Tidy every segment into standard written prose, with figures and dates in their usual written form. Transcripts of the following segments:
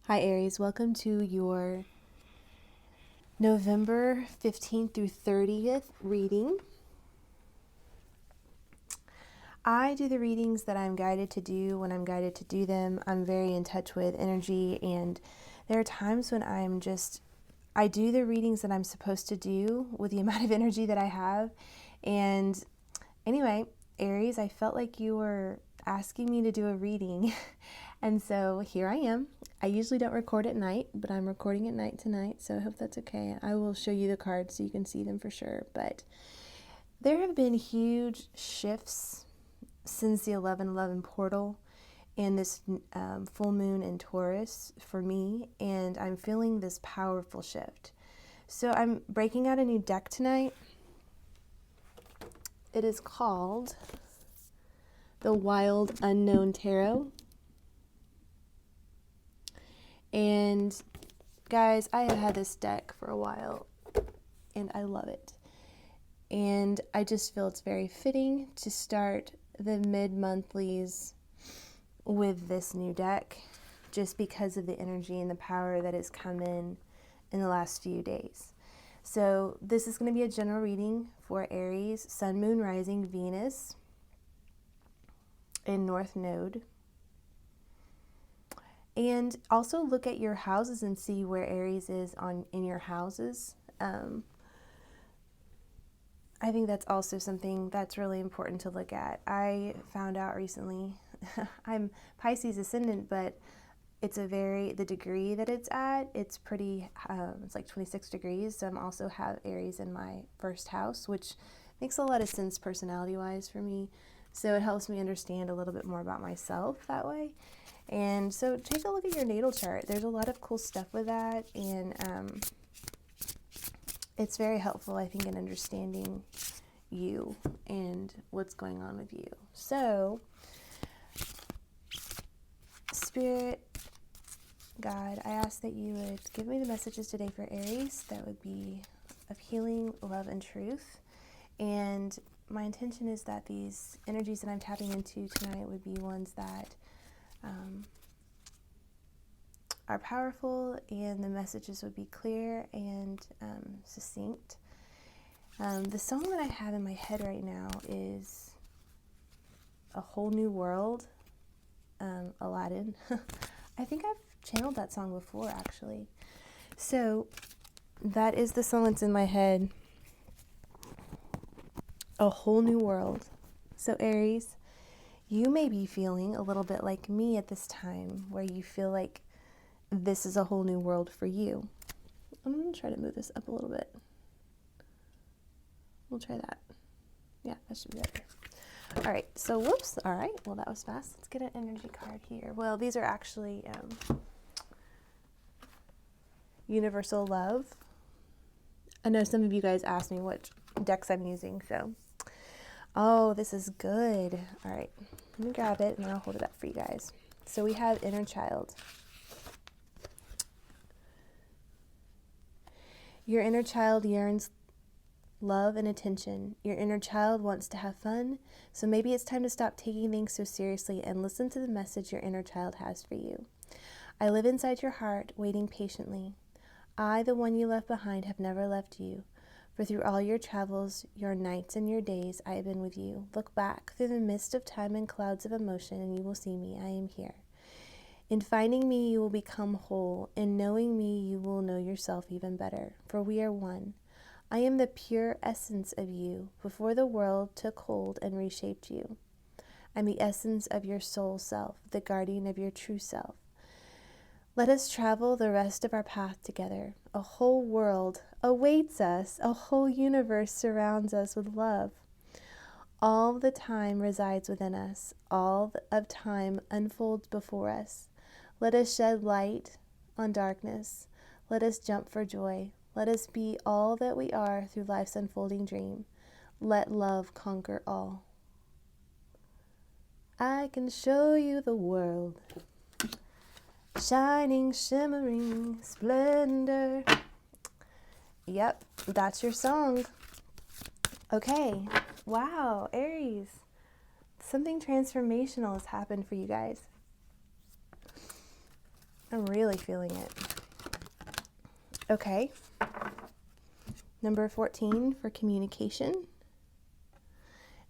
Hi Aries, welcome to your November 15th through 30th reading. I do the readings that I'm guided to do when I'm guided to do them. I'm very in touch with energy, and there are times when I do the readings that I'm supposed to do with the amount of energy that I have. And anyway, Aries, I felt like you were asking me to do a reading. And so here I am. I usually don't record at night, but I'm recording at night tonight, so I hope that's okay. I will show you the cards so you can see them for sure. But there have been huge shifts since the 11/11 portal and this full moon in Taurus for me, and I'm feeling this powerful shift. So I'm breaking out a new deck tonight. It is called the Wild Unknown Tarot. And guys, I have had this deck for a while and I love it. And I just feel it's very fitting to start the mid-monthlies with this new deck just because of the energy and the power that has come in the last few days. So this is going to be a general reading for Aries, Sun, Moon, Rising, Venus in North Node. And also look at your houses and see where Aries is in your houses. I think that's also something that's really important to look at. I found out recently, I'm Pisces ascendant, but the degree that it's at, it's pretty, it's like 26 degrees. So I'm also have Aries in my first house, which makes a lot of sense personality-wise for me. So it helps me understand a little bit more about myself that way. And so take a look at your natal chart. There's a lot of cool stuff with that, and it's very helpful, I think, in understanding you and what's going on with you. So, Spirit, God, I ask that you would give me the messages today for Aries that would be of healing, love, and truth. And my intention is that these energies that I'm tapping into tonight would be ones that are powerful, and the messages would be clear and succinct. The song that I have in my head right now is A Whole New World, Aladdin. I think I've channeled that song before, actually. So that is the song that's in my head, A Whole New World. So Aries, you may be feeling a little bit like me at this time, where you feel like this is a whole new world for you. I'm going to try to move this up a little bit. We'll try that. Yeah, that should be better. All right, so whoops. All right, well, that was fast. Let's get an energy card here. Well, these are actually Universal Love. I know some of you guys asked me what decks I'm using, so. Oh, this is good. All right, let me grab it and then I'll hold it up for you guys. So we have Inner Child. Your inner child yearns love and attention. Your inner child wants to have fun, so maybe it's time to stop taking things so seriously and listen to the message your inner child has for you. I live inside your heart, waiting patiently. I, the one you left behind, have never left you. For through all your travels, your nights and your days, I have been with you. Look back through the mist of time and clouds of emotion, and you will see me. I am here. In finding me, you will become whole. In knowing me, you will know yourself even better, for we are one. I am the pure essence of you, before the world took hold and reshaped you. I'm the essence of your soul self, the guardian of your true self. Let us travel the rest of our path together. A whole world awaits us. A whole universe surrounds us with love. All the time resides within us. All of time unfolds before us. Let us shed light on darkness. Let us jump for joy. Let us be all that we are through life's unfolding dream. Let love conquer all. I can show you the world. Shining, shimmering splendor. Yep, that's your song. Okay, wow, Aries. Something transformational has happened for you guys. I'm really feeling it. Okay. Number 14 for communication.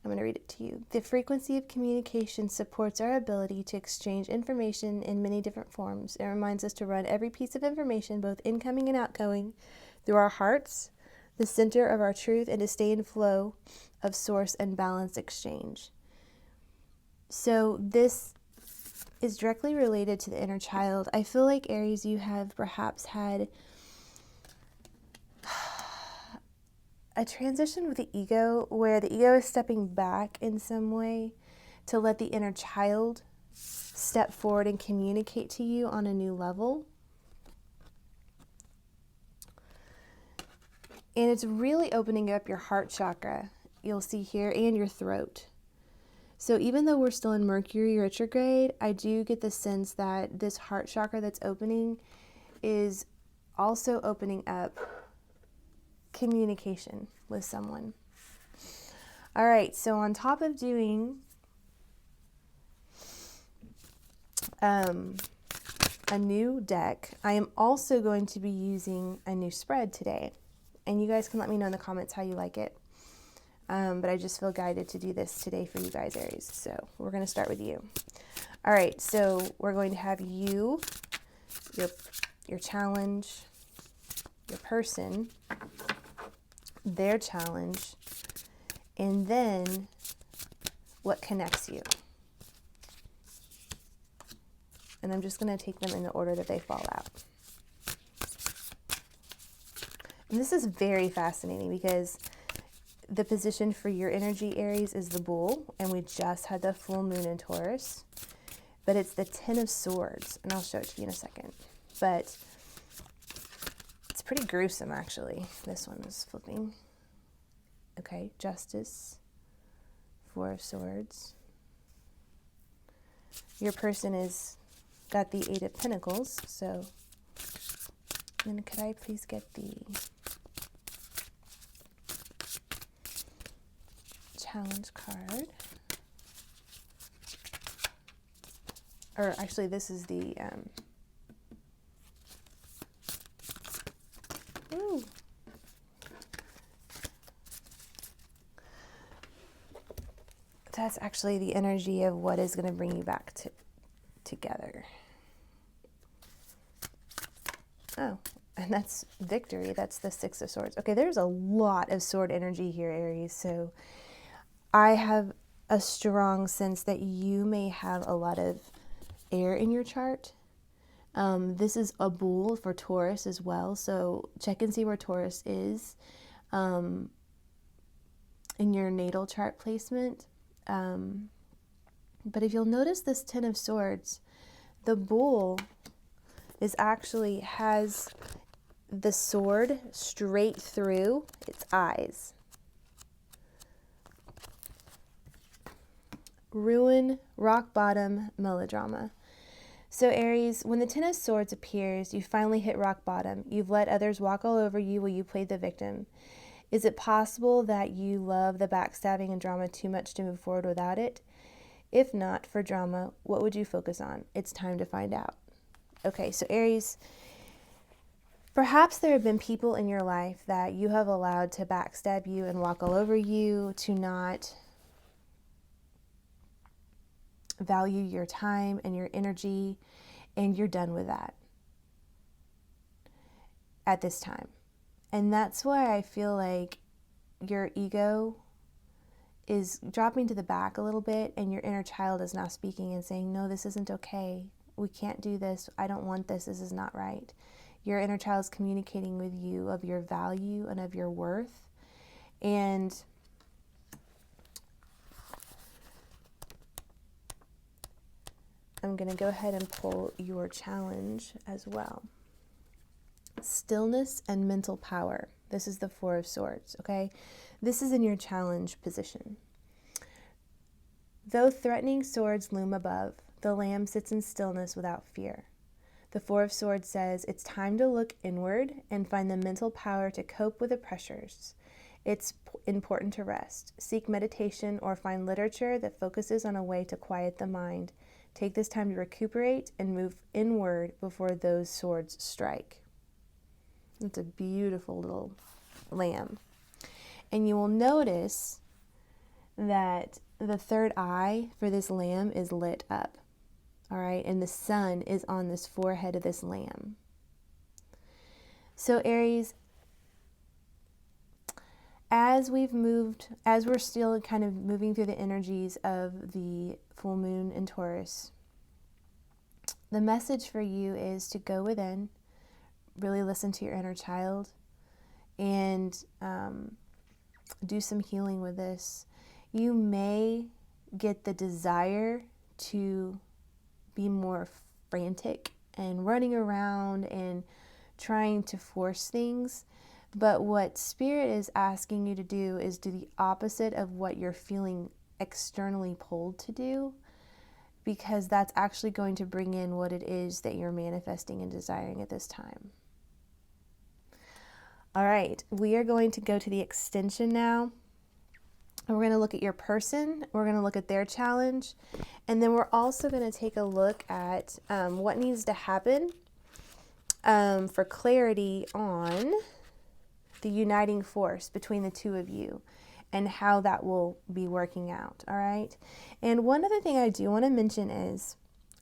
I'm going to read it to you. The frequency of communication supports our ability to exchange information in many different forms. It reminds us to run every piece of information, both incoming and outgoing, through our hearts, the center of our truth, and to stay in flow of source and balanced exchange. So this is directly related to the inner child. I feel like, Aries, you have perhaps had a transition with the ego where the ego is stepping back in some way to let the inner child step forward and communicate to you on a new level. And it's really opening up your heart chakra, you'll see here, and your throat. So even though we're still in Mercury retrograde, I do get the sense that this heart chakra that's opening is also opening up communication with someone. All right, so on top of doing a new deck, I am also going to be using a new spread today. And you guys can let me know in the comments how you like it. But I just feel guided to do this today for you guys, Aries. So we're going to start with you. All right, so we're going to have you, your challenge, your person, their challenge, and then what connects you. And I'm just going to take them in the order that they fall out. And this is very fascinating because the position for your energy, Aries, is the bull, and we just had the full moon in Taurus, but it's the 10 of Swords, and I'll show it to you in a second. But it's pretty gruesome, actually. This one is flipping. Okay, Justice, 4 of Swords. Your person is got the 8 of Pentacles, so then could I please get the challenge card? Or actually, this is the ooh. That's actually the energy of what is going to bring you back together. Oh, and that's victory. That's the 6 of Swords. Okay, there's a lot of sword energy here, Aries. So I have a strong sense that you may have a lot of air in your chart. This is a bull for Taurus as well. So check and see where Taurus is in your natal chart placement. But if you'll notice this 10 of Swords, the bull is actually has the sword straight through its eyes. Ruin, rock bottom, melodrama. So Aries, when the 10 of Swords appears, you finally hit rock bottom. You've let others walk all over you while you played the victim. Is it possible that you love the backstabbing and drama too much to move forward without it? If not for drama, what would you focus on? It's time to find out. Okay, so Aries, perhaps there have been people in your life that you have allowed to backstab you and walk all over you, to not value your time and your energy, and you're done with that at this time. And that's why I feel like your ego is dropping to the back a little bit, and your inner child is now speaking and saying, no, this isn't okay. We can't do this. I don't want this. This is not right. Your inner child is communicating with you of your value and of your worth. And I'm going to go ahead and pull your challenge as well. Stillness and mental power. This is the 4 of Swords, okay? This is in your challenge position. Though threatening swords loom above, the lamb sits in stillness without fear. The 4 of Swords says it's time to look inward and find the mental power to cope with the pressures. It's important to rest. Seek meditation or find literature that focuses on a way to quiet the mind. Take this time to recuperate and move inward before those swords strike. It's a beautiful little lamb. And you will notice that the third eye for this lamb is lit up. All right, and the sun is on this forehead of this lamb. So Aries, as we're still kind of moving through the energies of the full moon in Taurus, the message for you is to go within, really listen to your inner child, and do some healing with this. You may get the desire to be more frantic and running around and trying to force things, but what Spirit is asking you to do is do the opposite of what you're feeling externally pulled to do, because that's actually going to bring in what it is that you're manifesting and desiring at this time. All right, we are going to go to the extension now. And we're going to look at your person, we're going to look at their challenge, and then we're also going to take a look at what needs to happen for clarity on the uniting force between the two of you and how that will be working out, all right? And one other thing I do want to mention is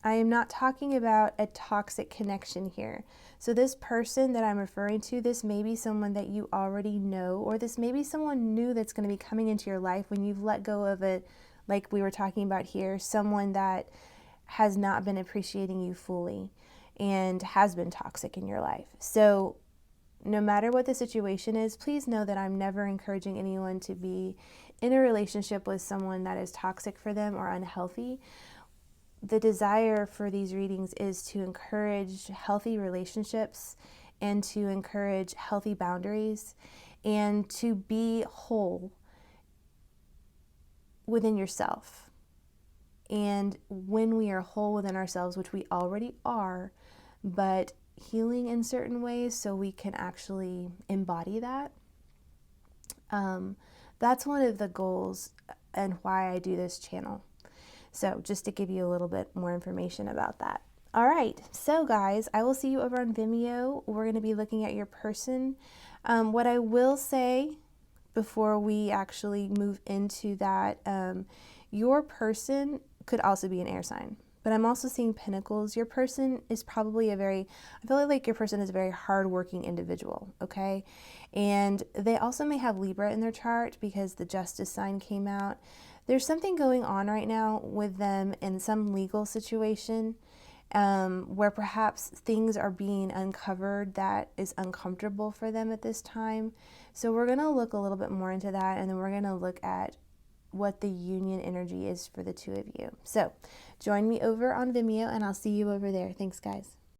I am not talking about a toxic connection here. So this person that I'm referring to, this may be someone that you already know, or this may be someone new that's going to be coming into your life when you've let go of it, like we were talking about here, someone that has not been appreciating you fully and has been toxic in your life. So no matter what the situation is, please know that I'm never encouraging anyone to be in a relationship with someone that is toxic for them or unhealthy. The desire for these readings is to encourage healthy relationships and to encourage healthy boundaries and to be whole within yourself. And when we are whole within ourselves, which we already are, but healing in certain ways so we can actually embody that, that's one of the goals and why I do this channel. So just to give you a little bit more information about that. All right, so guys, I will see you over on Vimeo. We're going to be looking at your person. What I will say before we actually move into that, your person could also be an air sign, but I'm also seeing pentacles. Your person is probably I feel like your person is a very hardworking individual, okay? And they also may have Libra in their chart because the Justice sign came out. There's something going on right now with them in some legal situation where perhaps things are being uncovered that is uncomfortable for them at this time. So we're going to look a little bit more into that, and then we're going to look at what the union energy is for the two of you. So join me over on Vimeo, and I'll see you over there. Thanks, guys.